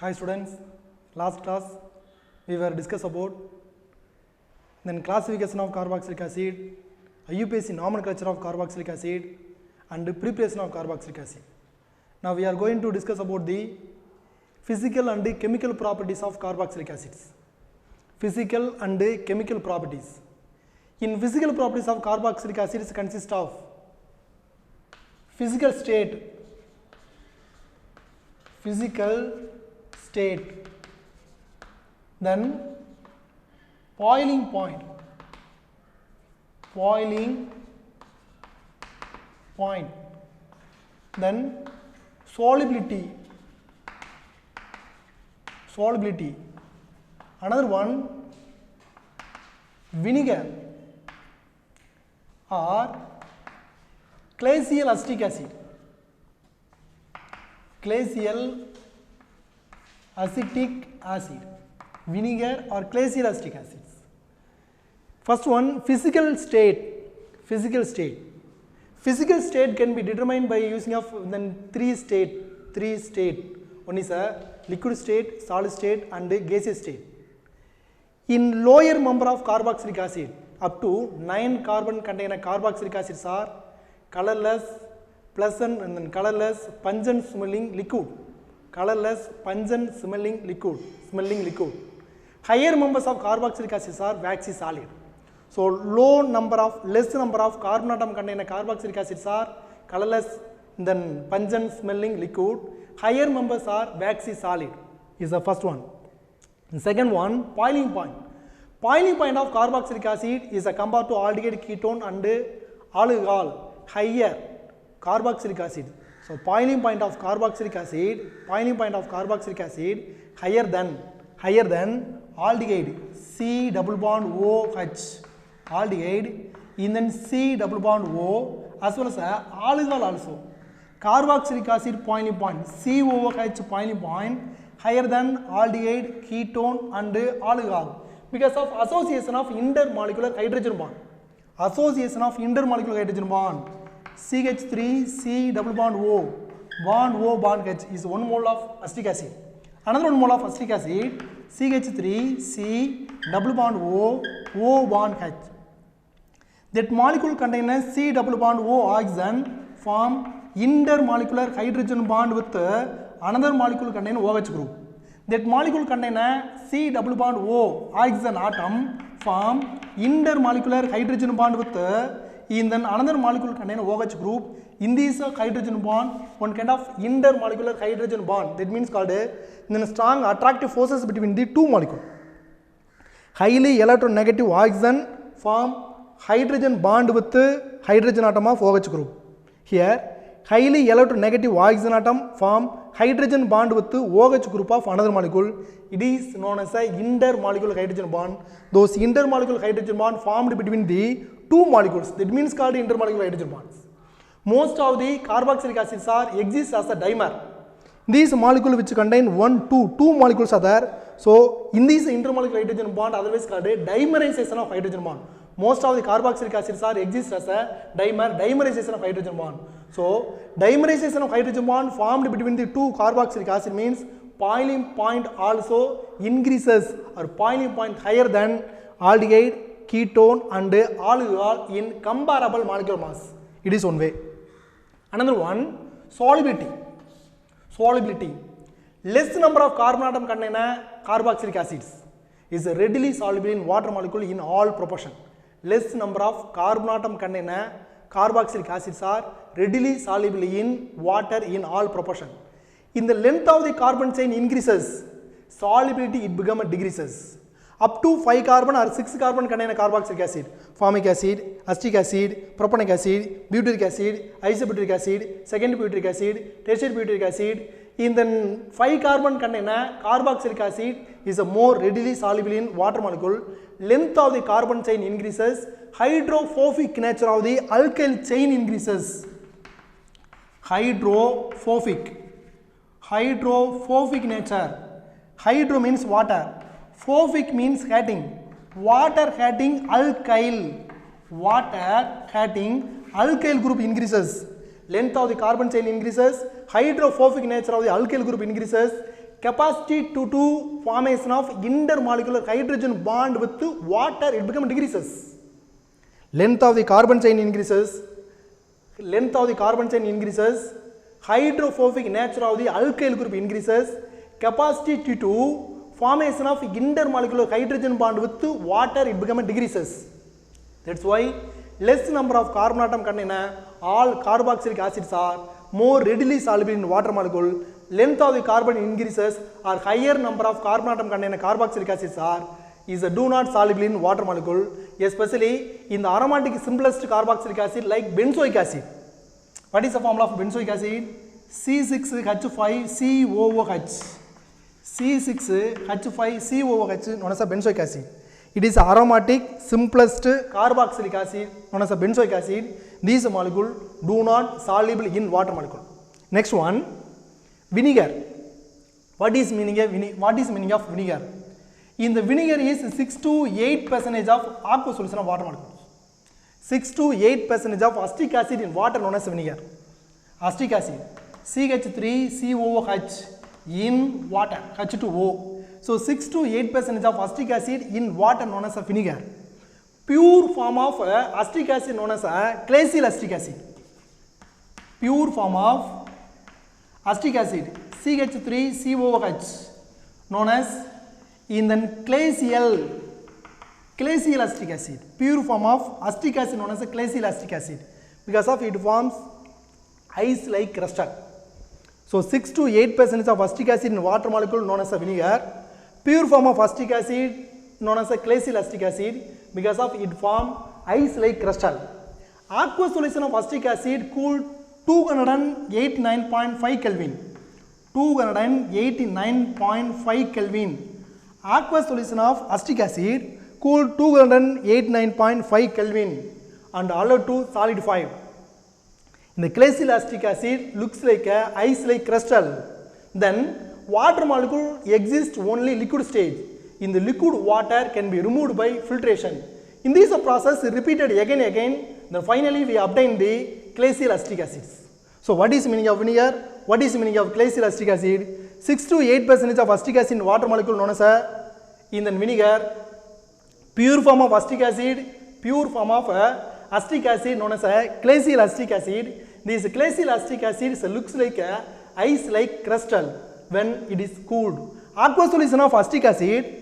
Hi students, last class we were discuss about then classification of carboxylic acid, IUPAC nomenclature of carboxylic acid and preparation of carboxylic acid. Now we are going to discuss about the physical and chemical properties of carboxylic acids. Physical and chemical properties. In physical properties of carboxylic acids consist of physical state, then boiling point, then solubility, another one vinegar or glacial acetic acid, vinegar or glacial acetic acids. First one, physical state. Physical state can be determined by using of then three state. One is a liquid state, solid state and gaseous state. In lower number of carboxylic acid, up to 9 carbon contain carboxylic acids are colorless, pleasant and then colorless, pungent smelling liquid. Smelling liquid. Higher numbers of carboxylic acids are waxy solid. So less number of carbon atom contain carboxylic acids are colorless, then pungent smelling liquid. Higher numbers are waxy solid is the first one. The second one, boiling point. Boiling point of carboxylic acid is a compared to aldehyde ketone and alcohol, higher carboxylic acid. So boiling point of carboxylic acid higher than aldehyde, C double bond OH, aldehyde, and then C double bond O as well as alcohol also. Carboxylic acid boiling point, COOH boiling point higher than aldehyde, ketone and alcohol because of association of intermolecular hydrogen bond. CH3 C double bond O, bond H is 1 mole of acetic acid. Another 1 mole of acetic acid, CH3 C double bond O, bond H. That molecule contains C double bond O oxygen form intermolecular hydrogen bond with another molecule contain OH group. That molecule contain C double bond O oxygen atom form intermolecular hydrogen bond with in then another molecule contain OH group. In this hydrogen bond, one kind of intermolecular hydrogen bond, that means called then strong attractive forces between the two molecules. Highly electronegative oxygen form hydrogen bond with hydrogen atom of OH group. Here highly electronegative oxygen atom form hydrogen bond with OH group of another molecule. It is known as a intermolecular hydrogen bond. Those intermolecular hydrogen bond formed between the two molecules, that means called intermolecular hydrogen bonds. Most of the carboxylic acids exist as a dimer. These molecules which contain two molecules are there. So in this intermolecular hydrogen bond otherwise called a dimerization of hydrogen bond. Most of the carboxylic acids exist as a dimerization of hydrogen bond. So dimerization of hydrogen bond formed between the two carboxylic acid means boiling point also increases or boiling point higher than aldehyde, ketone and alcohol in comparable molecular mass. It is one way. Another one, solubility. Less number of carbon atom contain carboxylic acids is readily soluble in water molecule in all proportion. Less number of carbon atom contain carboxylic acids are readily soluble in water in all proportion. In the length of the carbon chain increases, solubility it becomes decreases. Up to 5 carbon or 6 carbon contain carboxylic acid, formic acid, acetic acid, propanic acid, butyric acid, isobutyric acid, second butyric acid, tertiary butyric acid. In the 5 carbon contain carboxylic acid is a more readily soluble in water molecule. Length of the carbon chain increases, hydrophobic nature of the alkyl chain increases. Hydrophobic nature. Hydro means water. Phobic means hating. Water hating alkyl group increases. Length of the carbon chain increases. Hydrophobic nature of the alkyl group increases. capacity to do formation of intermolecular hydrogen bond with water, it becomes decreases. Length of the carbon chain increases, hydrophobic nature of the alkyl group increases, capacity to do formation of intermolecular hydrogen bond with water, it becomes decreases. That's why less number of carbon atom contain all carboxylic acids are more readily soluble in water molecule. Length of the carbon increases or higher number of carbon atom contain carboxylic acids is do not soluble in water molecule, especially in the aromatic simplest carboxylic acid like benzoic acid. What is the formula of benzoic acid? C6H5COOH. C6H5COOH known as a benzoic acid. It is aromatic simplest carboxylic acid known as a benzoic acid. These molecules do not soluble in water molecule. Next one, vinegar. What is meaning of vinegar? In the vinegar is 6 to 8% of aqueous solution of water molecules. 6 to 8% of acetic acid in water known as vinegar. Acetic acid CH3COOH in water H2O. So 6 to 8% of acetic acid in water known as a vinegar. Pure form of acetic acid known as a glacial acetic acid. Pure form of acetic acid CH3COOH known as in the glacial acetic acid. Pure form of acetic acid known as a glacial acetic acid because of it forms ice like crystal. So 6 to 8% of acetic acid in water molecule known as a vinegar. Pure form of acetic acid known as a glacial acetic acid because of it form ice like crystal. Aqueous solution of acetic acid cooled 289.5 Kelvin. 289.5 Kelvin. Aqueous solution of acetic acid cooled 289.5 Kelvin and allowed to solidify. In the glacial acetic acid looks like a ice like crystal. Then water molecule exists only liquid stage. In the liquid, water can be removed by filtration. In this process repeated again, then finally we obtain the glacial acetic acids. So what is meaning of vinegar? What is meaning of glacial acetic acid? 6 to 8% of acetic acid in water molecule known as a in the vinegar. Pure form of acetic acid known as a glacial acetic acid. This glacial acetic acid looks like a ice like crystal when it is cooled. Aqueous solution of acetic acid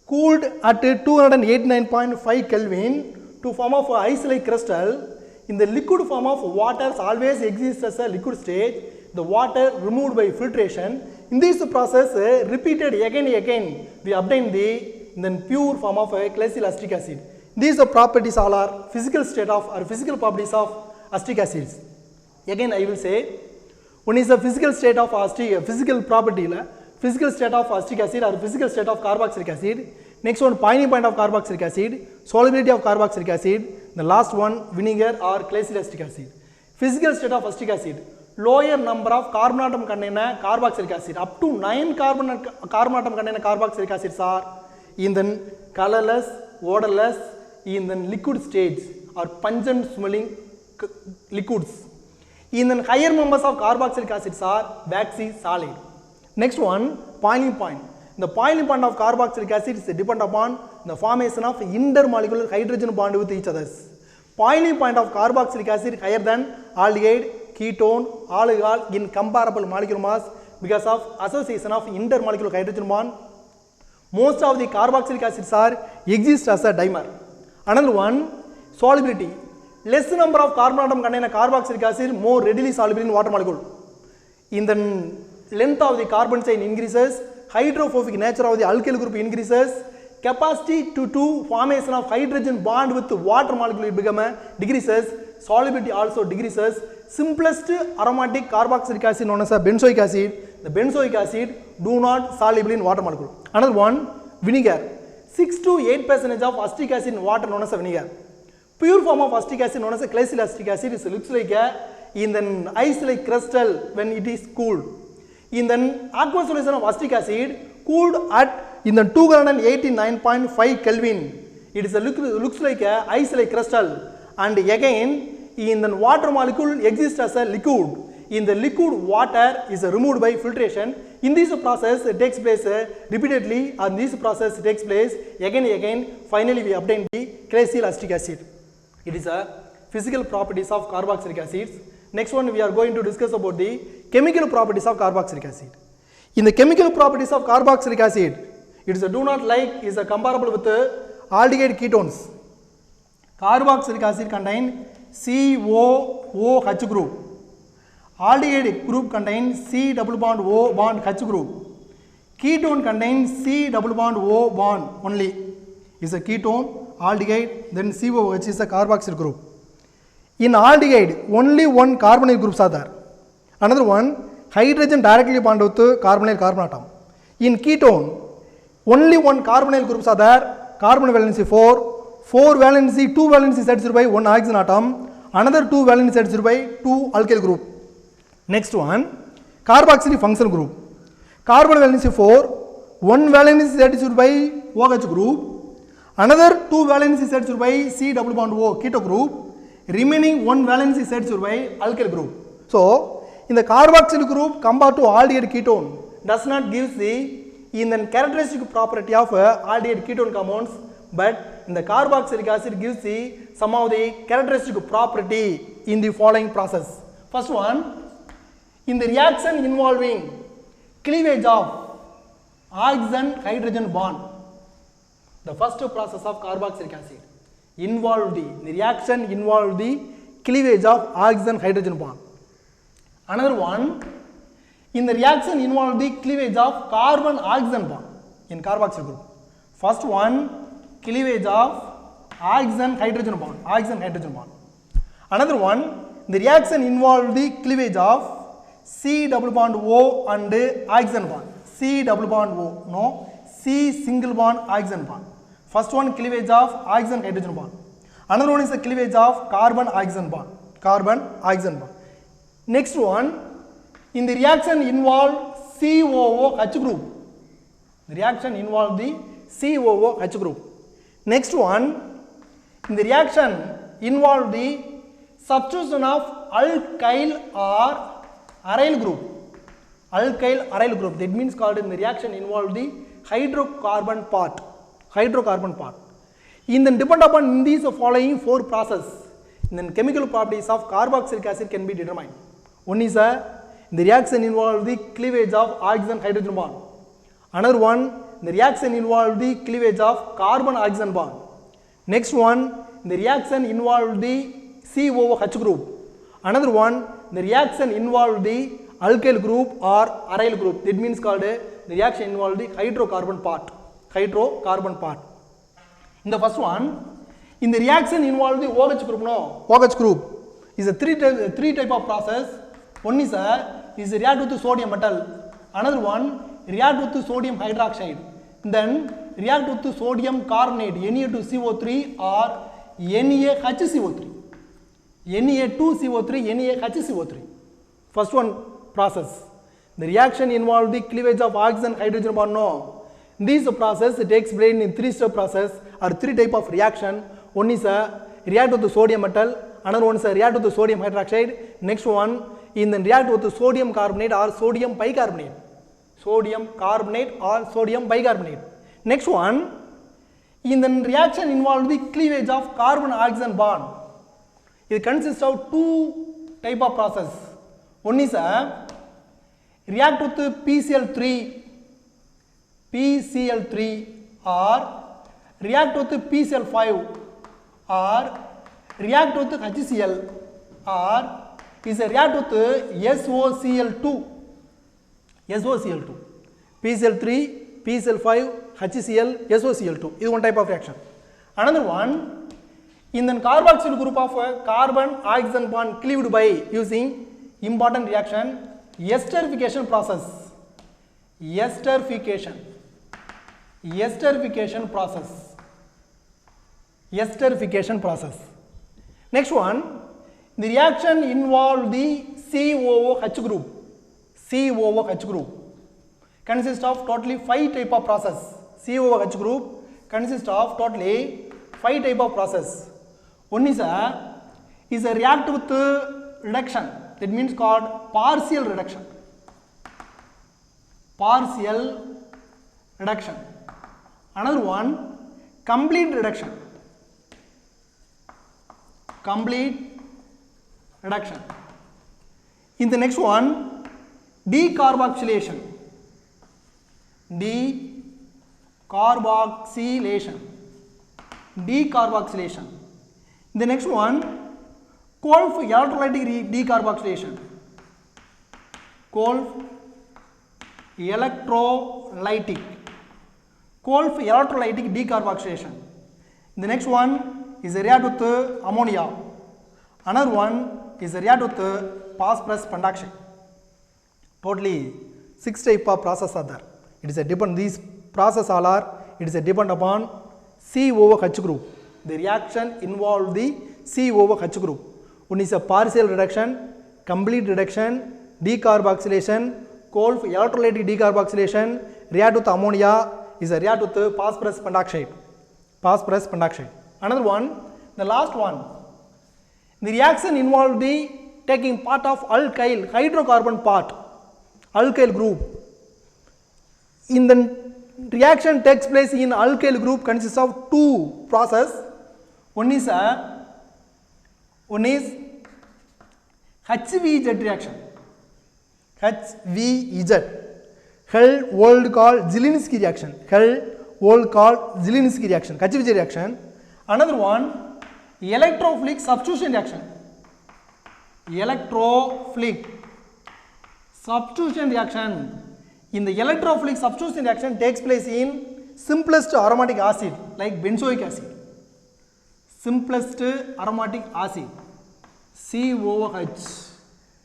cooled at 289.5 Kelvin to form of ice like crystal. In the liquid form of water always exists as a liquid stage. The water removed by filtration. In this process repeated again we obtain the then pure form of glacial acetic acid. These properties all are physical state of or physical properties of acetic acids. Again I will say one is the physical state of physical property physical state of acetic acid or physical state of carboxylic acid. Next one, boiling point of carboxylic acid, solubility of carboxylic acid. The last one, vinegar or glacial acetic acid. Physical state of acetic acid, lower number of carbon atom contain carboxylic acid. Up to 9 carbon atom contain carboxylic acids are in the colorless, odorless, in the liquid stage or pungent smelling liquids. In the higher numbers of carboxylic acids are waxy solid. Next one, boiling point. The boiling point of carboxylic acid is dependent upon the formation of intermolecular hydrogen bond with each other. Boiling point of carboxylic acid higher than aldehyde, ketone, alcohol in comparable molecular mass because of association of intermolecular hydrogen bond. Most of the carboxylic acids are exist as a dimer. Another one, solubility. Less number of carbon atom contain carboxylic acid more readily soluble in water molecule. In the length of the carbon chain increases, hydrophobic nature of the alkyl group increases, capacity to formation of hydrogen bond with water molecule decreases, solubility also decreases. Simplest aromatic carboxylic acid known as a benzoic acid, the benzoic acid do not soluble in water molecule. Another one, vinegar. 6 to 8% of acetic acid in water known as a vinegar. Pure form of acetic acid known as a glacial acetic acid is looks like a in the ice like crystal when it is cooled. In the aqueous solution of acetic acid cooled at in the 289.5 Kelvin, it is a looks like a ice like crystal, and again in the water molecule exists as a liquid. in the liquid water is removed by filtration. In this process it takes place repeatedly, and this process takes place again and again. Finally we obtain the chlorhyl acetic acid. It is a physical properties of carboxylic acids. Next one we are going to discuss about the chemical properties of carboxylic acid. In the chemical properties of carboxylic acid, it is a do not like is a comparable with aldehyde ketones. Carboxylic acid contain COOH group. Aldehyde group contains C double bond O bond H group. Ketone contains C double bond O bond only. Is a ketone, aldehyde, then COOH is a carboxyl group. In aldehyde, only one carbonyl groups are there. Another one, hydrogen directly bond with carbonyl carbon atom. In ketone, only one carbonyl groups are there. Carbon valency 4 valency, 2 valency sets by one oxygen atom. Another 2 valency sets by 2 alkyl group. Next one, carboxylic functional group. Carbon valency 4, 1 valency sets by OH group. Another 2 valency sets by C double bond O keto group. Remaining 1 valency sets by alkyl group. So, in the carboxyl group compared to aldehyde ketone does not give the in the characteristic property of aldehyde ketone compounds, but in the carboxylic acid gives the some of the characteristic property in the following process. First one, in the reaction involving cleavage of oxygen hydrogen bond, the first process of carboxylic acid involved the reaction involved the cleavage of oxygen hydrogen bond. Another one, in the reaction involved the cleavage of carbon oxygen bond in carboxyl group. First one, cleavage of oxygen hydrogen bond, Another one, the reaction involved the cleavage of C double bond O and oxygen bond. C double bond O, no, C single bond oxygen bond. First one, cleavage of oxygen hydrogen bond. Another one is the cleavage of carbon oxygen bond. Next one, in the reaction involved COOH group. The reaction involved the COOH group. Next one, in the reaction involved the substitution of alkyl or aryl group. That means called in the reaction involved the hydrocarbon part. In the depend upon these following 4 processes, then chemical properties of carboxylic acid can be determined. One is the reaction involved the cleavage of oxygen hydrogen bond. Another one, the reaction involved the cleavage of carbon oxygen bond. Next one, the reaction involved the COOH group. Another one, the reaction involved the alkyl group or aryl group. That means called the reaction involved the hydrocarbon part. In the first one, in the reaction involved the OH group. OH group is a three type of process. One is react with sodium metal. Another one, react with sodium hydroxide. Then react with sodium carbonate, Na2CO3 or NaHCO3. Na2CO3, NaHCO3. First one process. The reaction involved the cleavage of oxygen hydrogen bond. No. This process takes place in 3-step process or 3 type of reaction. One is react with the sodium metal. Another one is react with the sodium hydroxide. Next one, in the react with the sodium carbonate or sodium bicarbonate. Next one, in the reaction involved the cleavage of carbon oxygen bond. It consists of 2 type of process. One is react with PCl3 or react with PCl5 or react with HCl or is a react with SOCl2. PCl3, PCl5, HCl, SOCl2. This is one type of reaction. Another one, in the carboxyl group of carbon oxygen bond cleaved by using important reaction, esterification process. Next one, the reaction involved the COOH group. Consists of totally 5 type of process. COOH group consists of totally 5 type of process. One is a react with reduction. that means called partial reduction. Partial reduction. Another one, complete reduction. Complete reduction. In the next one, decarboxylation. Decarboxylation. Decarboxylation. In the next one, Kolff electrolytic decarboxylation. Kolff electrolytic. Kolff electrolytic decarboxylation. The next one is react with ammonia. Another one is react with phosphorus pentoxide. Totally 6 type of process are there. It is a depend. These process all are. It is a depend upon C over H group. The reaction involve the C over H group. One is a partial reduction, complete reduction, decarboxylation, Kolff electrolytic decarboxylation, react with ammonia is a react with phosphorus pentoxide. Phosphorus pentoxide. Another one, the last one. The reaction involved the taking part of alkyl hydrocarbon part, alkyl group. In the reaction takes place in alkyl group consists of two process. One is HVZ reaction. HVZ. Helmholtz called Zielinski reaction. Helmholtz called Zielinski reaction. HVZ reaction. Another one, electrophilic substitution reaction. Electrophilic substitution reaction. In the electrophilic substitution reaction takes place in simplest aromatic acid like benzoic acid. Simplest aromatic acid, COOH.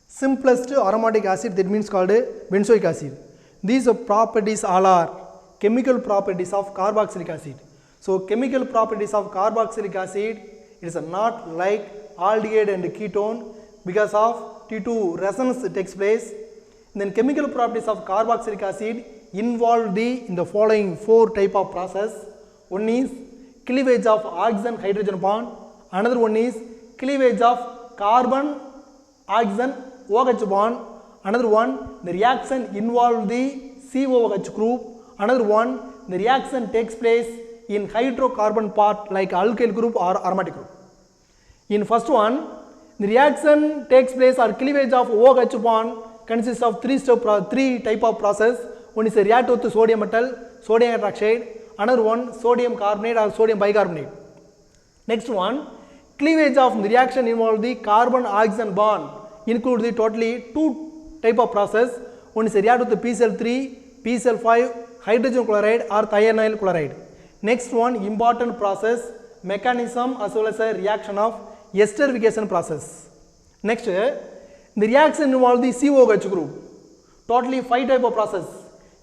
Simplest aromatic acid, that means called benzoic acid. These properties all are chemical properties of carboxylic acid. So chemical properties of carboxylic acid, it is not like aldehyde and ketone because of T2 resonance takes place. Then chemical properties of carboxylic acid involve in the following 4 type of process. One is cleavage of oxygen hydrogen bond. Another one is cleavage of carbon oxygen OH bond. Another one, the reaction involve the COOH group. Another one, the reaction takes place in hydrocarbon part like alkyl group or aromatic group. In first one, the reaction takes place or cleavage of OH bond consists of 3 type of process. One is a react with sodium metal, sodium hydroxide. Another one, sodium carbonate or sodium bicarbonate. Next one, cleavage of the reaction involve the carbon oxygen bond include the totally 2 type of process. One is a react with the PCl3, PCl5, hydrogen chloride or thionyl chloride. Next one, important process, mechanism as well as a reaction of esterification process. Next, the reaction involve the COOH group. Totally 5 type of process.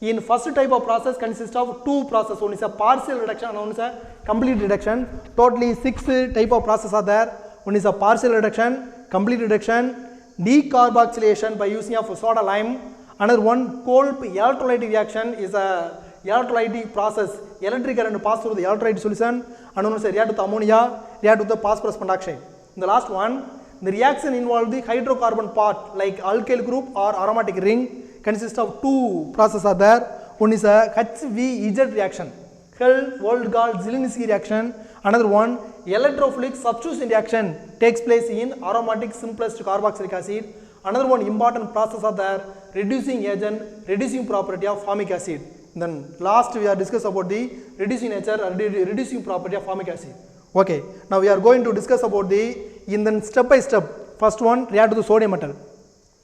In first type of process consists of 2 process. One is a partial reduction and one is a complete reduction. Totally 6 type of process are there. One is a partial reduction, complete reduction, decarboxylation by using of soda lime. Another one, Kolff electrolytic reaction is a electrolytic process. Electric current pass through the electrolyte solution. And one is a react with ammonia, react with the phosphorus pentoxide. The last one, the reaction involve the hydrocarbon part like alkyl group or aromatic ring consists of 2 processes are there. One is a HVZ reaction, Helmholtz called Zielinski reaction. Another one, electrophilic substitution reaction takes place in aromatic simplest carboxylic acid. Another one, important process are there, reducing agent, reducing property of formic acid. Then last we are discuss about the reducing nature or reducing property of formic acid. Okay, now we are going to discuss about the then step by step. First one, react to the sodium metal,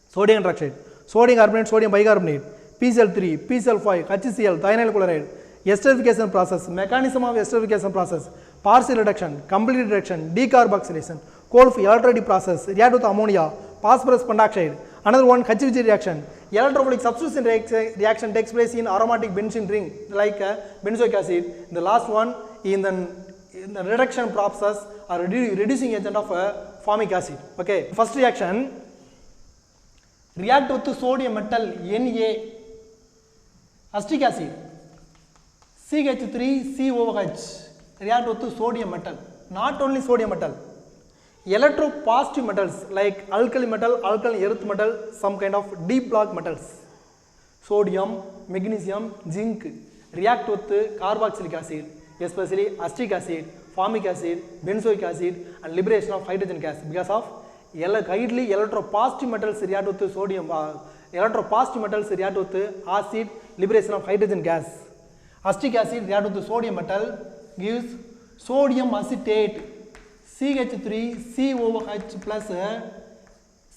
sodium hydroxide, sodium carbonate, sodium bicarbonate, PCl3, PCl5, HCl, thionyl chloride, esterification process, mechanism of esterification process, partial reduction, complete reduction, decarboxylation, Kolff electrolytic process, react with ammonia, phosphorus pentoxide. Another one, HVG reaction, electrophilic substitution reaction takes place in aromatic benzene ring like benzoic acid. The last one in the reduction process or reducing agent of formic acid. Okay, first reaction, react with sodium metal Na, acetic acid, CH3COH, react with sodium metal. Not only sodium metal, electropositive metals like alkali metal, alkaline earth metal, some kind of deep block metals, sodium, magnesium, zinc, react with carboxylic acid, especially acetic acid, formic acid, benzoic acid, and liberation of hydrogen gas because of highly electropositive metals react with sodium. Electropositive metals react with acid, liberation of hydrogen gas. Acetic acid react with sodium metal, gives sodium acetate, CH3COOH plus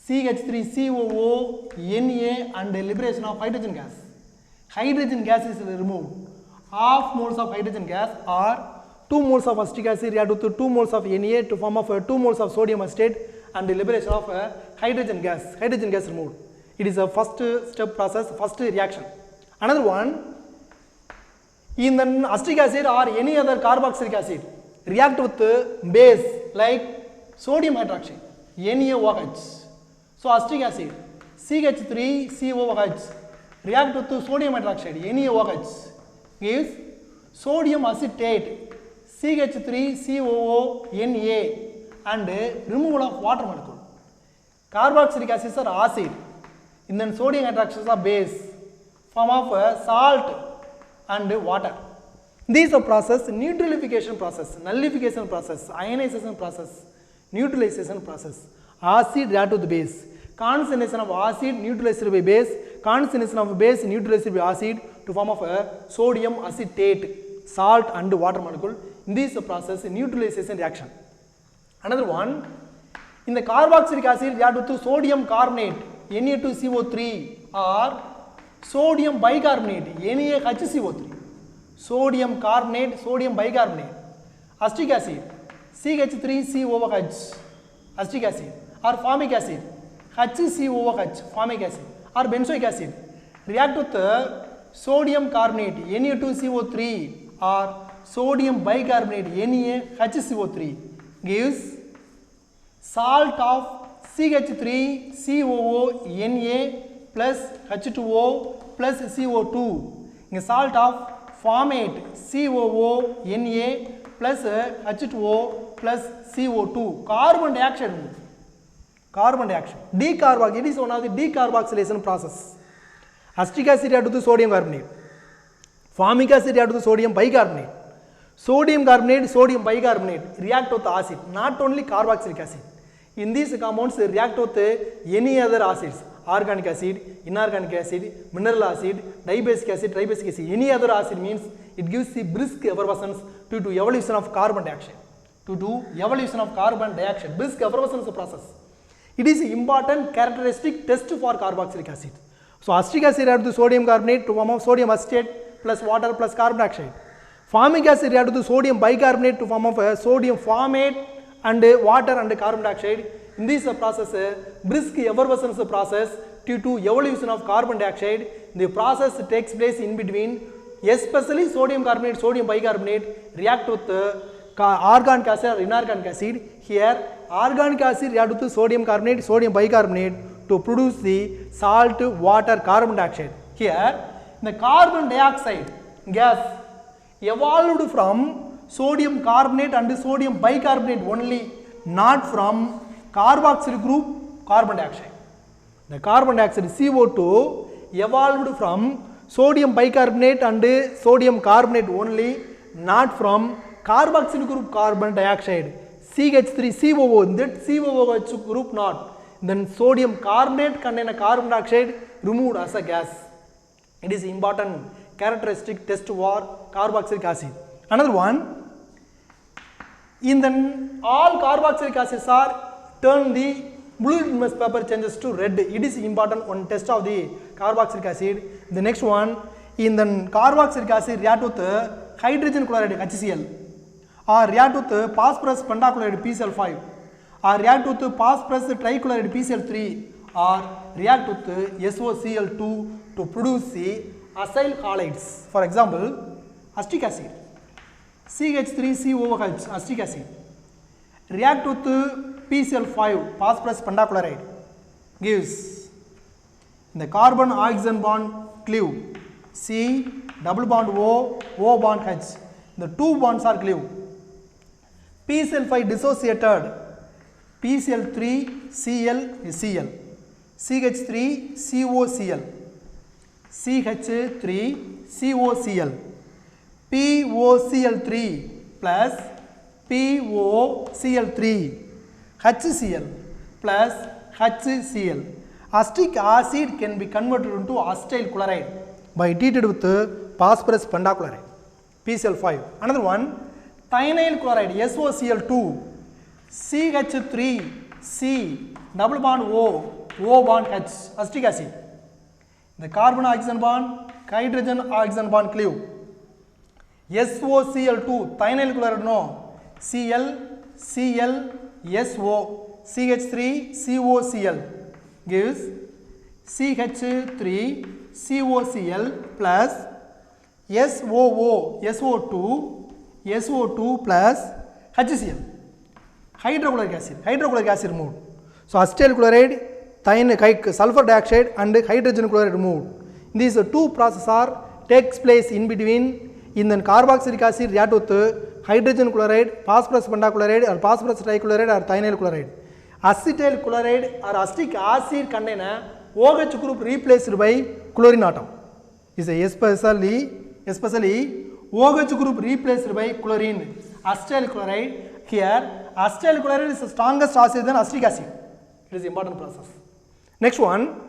CH3COO, Na, and liberation of hydrogen gas. Hydrogen gas is removed. Half moles of hydrogen gas or 2 moles of acetic acid react with 2 moles of Na to form of 2 moles of sodium acetate and the liberation of hydrogen gas. Hydrogen gas removed. It is a first step process, first reaction. Another one, in the acetic acid or any other carboxylic acid react with base like sodium hydroxide, NaOH. So acetic acid CH3COOH react with sodium hydroxide, NaOH, gives sodium acetate CH3COO, Na, and removal of water molecule. Carboxylic acids are acid, and then sodium hydroxides are base, form of salt and water. This is a process, neutralification process, nullification process, ionization process, neutralization process. Acid react with base. Concentration of acid neutralized by base, concentration of base neutralized by acid to form of sodium acetate, salt and water molecule. In this process, neutralization reaction. Another one, in the carboxylic acid react with sodium carbonate, Na2CO3, or sodium bicarbonate, NaHCO3. Sodium carbonate, sodium bicarbonate. Acetic acid, CH3COOH, acetic acid, or formic acid, HCOOH, formic acid, or benzoic acid react with sodium carbonate, Na2CO3, or sodium bicarbonate, NaHCO3, gives salt of CH3COO, Na plus H2O plus CO2. In salt of formate COO, Na plus H2O plus CO2. Carbon dioxide. Carbon dioxide. Decarboxylation. It is one of the decarboxylation process. Acetic acid react with sodium carbonate. Formic acid react with sodium bicarbonate. Sodium carbonate, sodium bicarbonate react with acid, not only carboxylic acid. In these compounds react with any other acids, organic acid, inorganic acid, mineral acid, dibasic acid, tribasic acid. Any other acid means it gives the brisk effervescence due to evolution of carbon dioxide. Brisk effervescence process. It is an important characteristic test for carboxylic acid. So acetic acid react with sodium carbonate to form of sodium acetate plus water plus carbon dioxide. Formic acid react with sodium bicarbonate to form of sodium formate and water and carbon dioxide. In this process, brisk effervescence process due to evolution of carbon dioxide. The process takes place in between, especially sodium carbonate, sodium bicarbonate react with organic acid or inorganic acid. Here, organic acid react with sodium carbonate, sodium bicarbonate to produce the salt, water, carbon dioxide. Here, the carbon dioxide gas evolved from sodium carbonate and sodium bicarbonate only, not from carboxyl group carbon dioxide. The carbon dioxide CO2 evolved from sodium bicarbonate and sodium carbonate only, not from carboxyl group carbon dioxide. CH3COO, that COOH group not. Then sodium carbonate contain a carbon dioxide removed as a gas. It is important characteristic test for carboxylic acid. Another one, in then all carboxylic acids are turn the blue litmus paper changes to red. It is important one test of the carboxylic acid. The next one, in the carboxylic acid react with hydrogen chloride HCl, or react with phosphorus pentachloride PCl5, or react with phosphorus trichloride PCl3, or react with SOCl2 to produce the acyl halides. For example, acetic acid, CH3COOH, acetic acid, react with PCl5, phosphorus pentachloride, gives the carbon oxygen bond cleave, C double bond O, O bond H. The two bonds are cleave. PCl5 dissociated, PCl3 Cl is Cl, CH3 COCl, CH3 COCl, POCl3 plus POCl3, HCl plus HCl. Acetic acid can be converted into acetyl chloride by treated with phosphorus pentachloride, PCl5. Another one, thionyl chloride, SOCl2, CH3C, double bond O, O bond H, acetic acid. The carbon oxygen bond, hydrogen oxygen bond cleave. SOCl2, thionyl chloride no, Cl, Cl, SO, CH3, COCl gives CH3, COCl plus SOO, SO2, SO2 plus HCl. Hydrochloric acid removed. So acetyl chloride, sulfur dioxide and hydrogen chloride removed. These two processes takes place in between. In the carboxylic acid react with hydrogen chloride, phosphorus pentachloride or phosphorus trichloride or thionyl chloride. Acetyl chloride or acetic acid contain OH group replaced by chlorine atom. Is especially OH group replaced by chlorine. Acetyl chloride. Here, acetyl chloride is the strongest acid than acetic acid. It is an important process. Next one,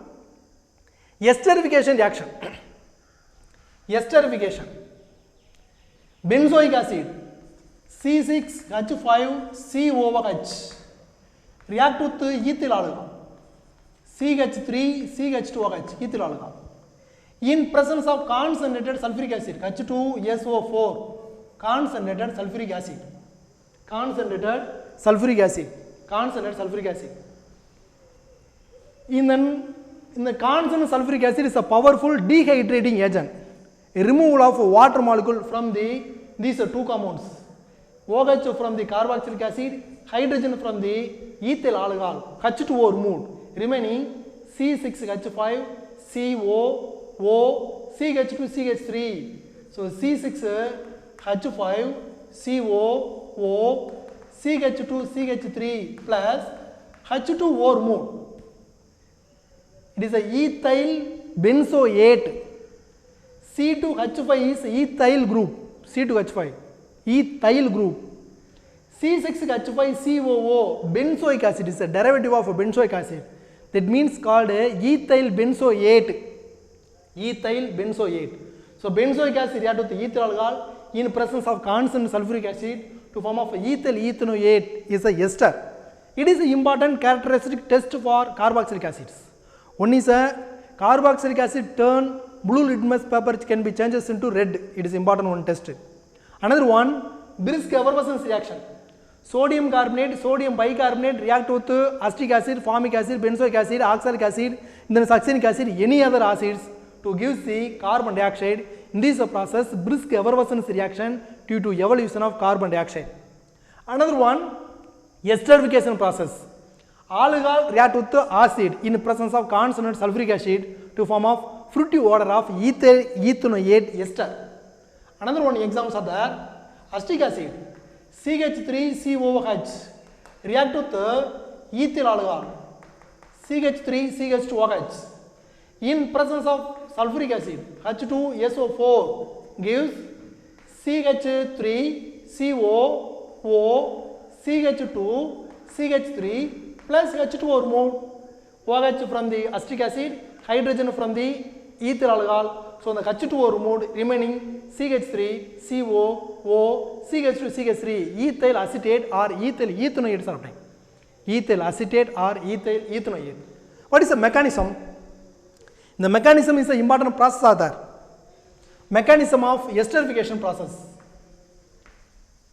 esterification reaction. Esterification. Benzoic acid, C6H5COOH, react with ethyl alcohol, CH3CH2OH, ethyl alcohol. In presence of concentrated sulfuric acid, H2SO4, concentrated sulfuric acid. Concentrated sulfuric acid. In the concentrated sulfuric acid is a powerful dehydrating agent. A removal of water molecule from these two compounds. OH from the carboxylic acid, hydrogen from the ethyl alcohol, H2O removed, remaining C6H5COO, CH2CH3. So C6H5COO, CH2CH3 plus H2O removed. It is a ethyl benzoate. C2H5 is ethyl group. C2H5, ethyl group. C6H5COO, benzoic acid is a derivative of a benzoic acid. That means called ethyl benzoate. Ethyl benzoate. So benzoic acid react with ethyl alcohol in presence of constant sulfuric acid to form of ethyl ethanoate is a ester. It is an important characteristic test for carboxylic acids. One is a carboxylic acid turn blue litmus paper can be changed into red. It is important one test. Another one, brisk effervescence reaction. Sodium carbonate, sodium bicarbonate react with acetic acid, formic acid, benzoic acid, oxalic acid, then succinic acid, any other acids to give the carbon dioxide. In this process, brisk effervescence reaction due to evolution of carbon dioxide. Another one, esterification process. Alcohol react with acid in presence of concentrated sulfuric acid to form of fruity odor of ethyl ethanoate ester. Another one examples are there. Acetic acid, CH3COOH react with ethyl alcohol, CH3CH2OH. In presence of sulfuric acid, H2SO4 gives CH3COO, CH2CH3 plus H2O removed, OH from the acetic acid, hydrogen from the ethyl alcohol. So the H2O removed, remaining CH3COO, CH2CH3, ethyl acetate or ethyl ethanoate something. Ethyl acetate or ethyl ethanoate. What is the mechanism? The mechanism is an important process there. Mechanism of esterification process.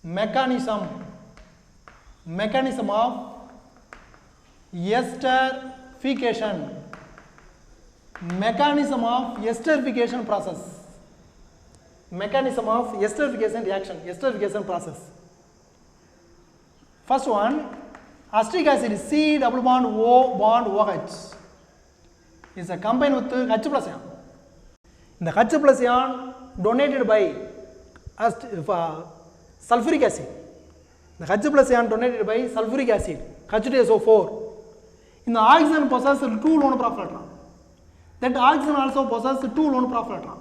Mechanism of esterification. Mechanism of esterification process. Mechanism of esterification reaction. Esterification process. First one, acetic acid is C double bond O bond OH is a combined with H plus ion. The H plus ion donated by sulfuric acid The H plus ion donated by sulfuric acid, H2SO4. In the oxygen possesses 2 lone pair of electron. That oxygen also possesses 2 lone pair of electron.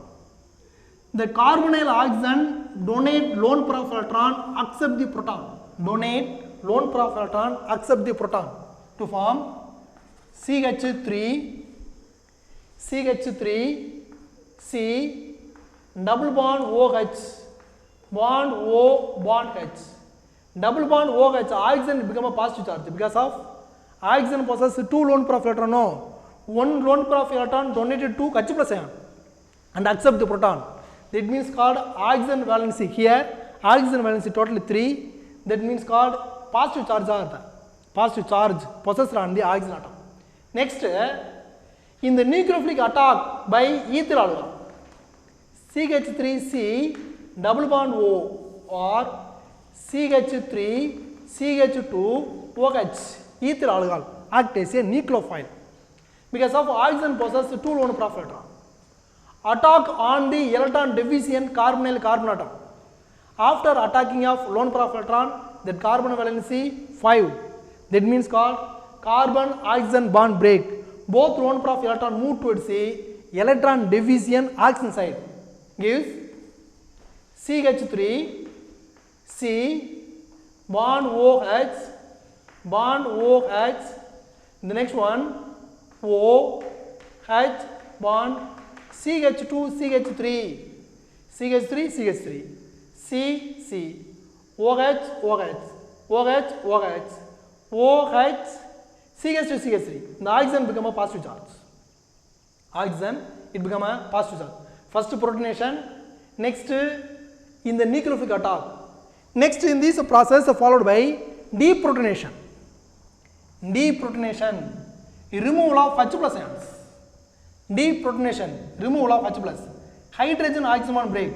The carbonyl oxygen donate lone pair of electron accept the proton. Donate lone pair of electron accept the proton to form CH3, C, double bond OH, bond O, bond H. Double bond OH, oxygen become a positive charge because of oxygen possesses 2 lone pair of electron. No, 1 lone pair of electron donated to H plus ion and accept the proton. That means called oxygen valency. Here oxygen valency totally 3. That means called positive charge or positive charge possessed on the oxygen atom. Next, in the nucleophilic attack by ethyl alcohol, CH3C double bond O or CH3 CH2 OH ethyl alcohol act as a nucleophile because of oxygen possesses 2 lone pair of electron. Attack on the electron deficient carbonyl carbon atom. After attacking of lone pair of electron, that carbon valency 5. That means called carbon oxygen bond break. Both lone pair of electron move towards the electron deficient oxygen side. Gives CH3 C bond OH bond OH. The next one O H bond CH2 CH3 CH3 CH3 C C OH OH OH OH OH CH2 CH3. The oxygen become a positive charge. Oxygen it become a positive charge. First protonation. Next in the nucleophilic attack. Next in this process followed by deprotonation. Deprotonation, removal of H plus ions. Deprotonation, removal of H plus. Hydrogen oxygen bond break.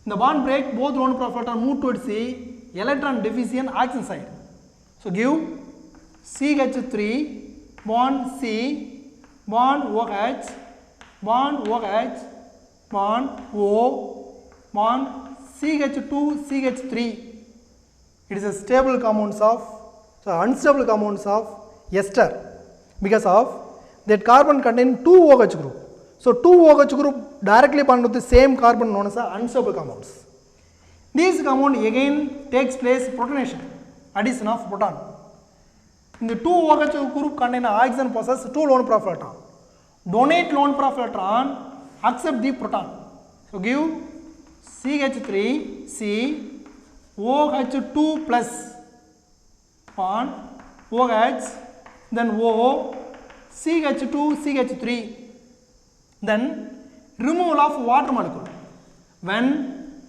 The bond break, both lone pair of electron move towards the electron deficient oxygen side. So give CH3 bond C bond OH bond OH bond O bond CH2 CH3. It is a stable compounds of unstable compounds of ester because of that carbon contain 2 OH group. So 2 OH group directly bond with the same carbon known as unstable compounds. This compound again takes place protonation, addition of proton. In the 2 OH group contain oxygen possess 2 lone pair of electron. Donate lone pair of electron, accept the proton. So give CH3 C OH2 plus bond OH, then O CH2 CH3. Then removal of water molecule. When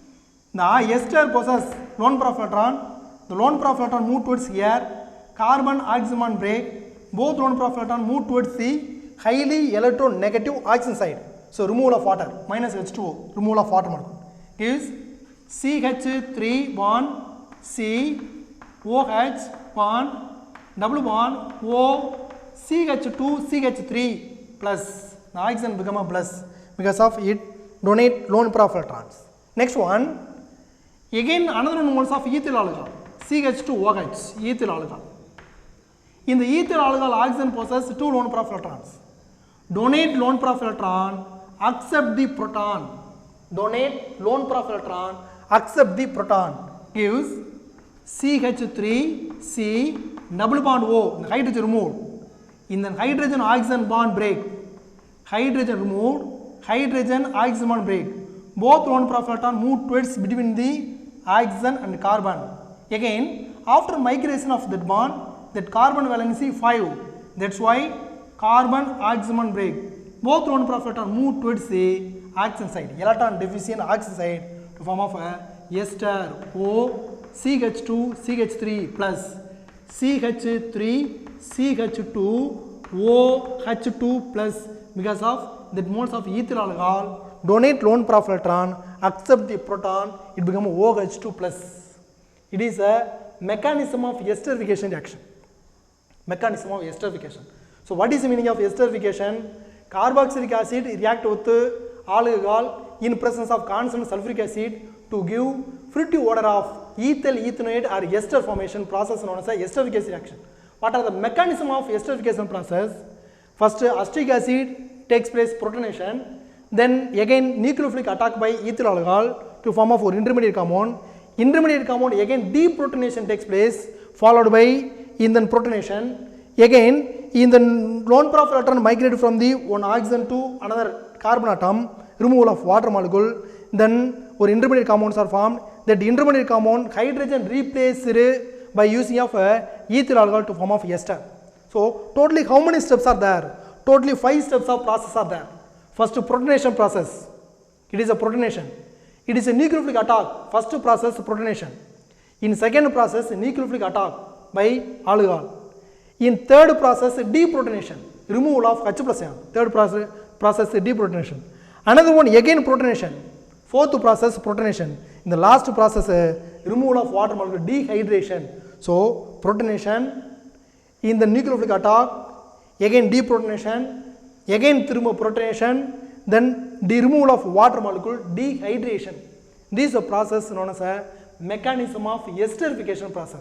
the ester possesses lone pair of electron, the lone pair of electron move towards here, carbon oxygen bond break, both lone pair of electron move towards the highly electronegative oxygen side. So removal of water, minus H2O, removal of water molecule gives CH3 bond C OH bond double bond O CH2 CH3 plus. The oxygen become a plus because of it donate lone pair of electrons. Next one, again another one moles of ethyl alcohol, CH2OH, ethyl alcohol. In the ethyl alcohol, oxygen possesses 2 lone pair of electrons. Donate lone pair of electron, accept the proton. Donate lone pair of electron, accept the proton. Gives CH3 C double bond O, the hydrogen removed. In the hydrogen oxygen bond break, hydrogen removed, hydrogen oxygen bond break. Both lone pair of electron move towards between the oxygen and carbon. Again, after migration of that bond, that carbon valency 5. That's why carbon oxygen bond break. Both lone pair of electron move towards the oxygen side, electron deficient oxygen side to form of a ester O CH2 CH3 plus CH3 CH2 OH2 plus because of that moles of ethyl alcohol donate lone pair of electron, accept the proton, it becomes OH2 plus. It is a mechanism of esterification reaction. Mechanism of esterification. So what is the meaning of esterification? Carboxylic acid react with alcohol in presence of constant sulfuric acid to give fruity odor of ethyl ethanoate or ester formation process known as a esterification reaction. What are the mechanism of esterification process? First, acetic acid takes place protonation, then again nucleophilic attack by ethyl alcohol to form of an intermediate compound. Intermediate compound again deprotonation takes place, followed by in the protonation. Again in the lone pair of electron migrated from the one oxygen to another carbon atom, removal of water molecule, then or intermediate compounds are formed. That intermediate compound hydrogen replaced by using of ethyl alcohol to form of ester. So totally how many steps are there? Totally 5 steps of process are there. First, protonation process. It is a protonation. It is a nucleophilic attack. First process, protonation. In second process, nucleophilic attack by alcohol. In third process, deprotonation, removal of H plus ion. Third process deprotonation. Another one again protonation. Fourth process, protonation. In the last process, removal of water molecule, dehydration. So protonation, in the nucleophilic attack, again deprotonation, again protonation, then the removal of water molecule, dehydration. This is a process known as a mechanism of esterification process.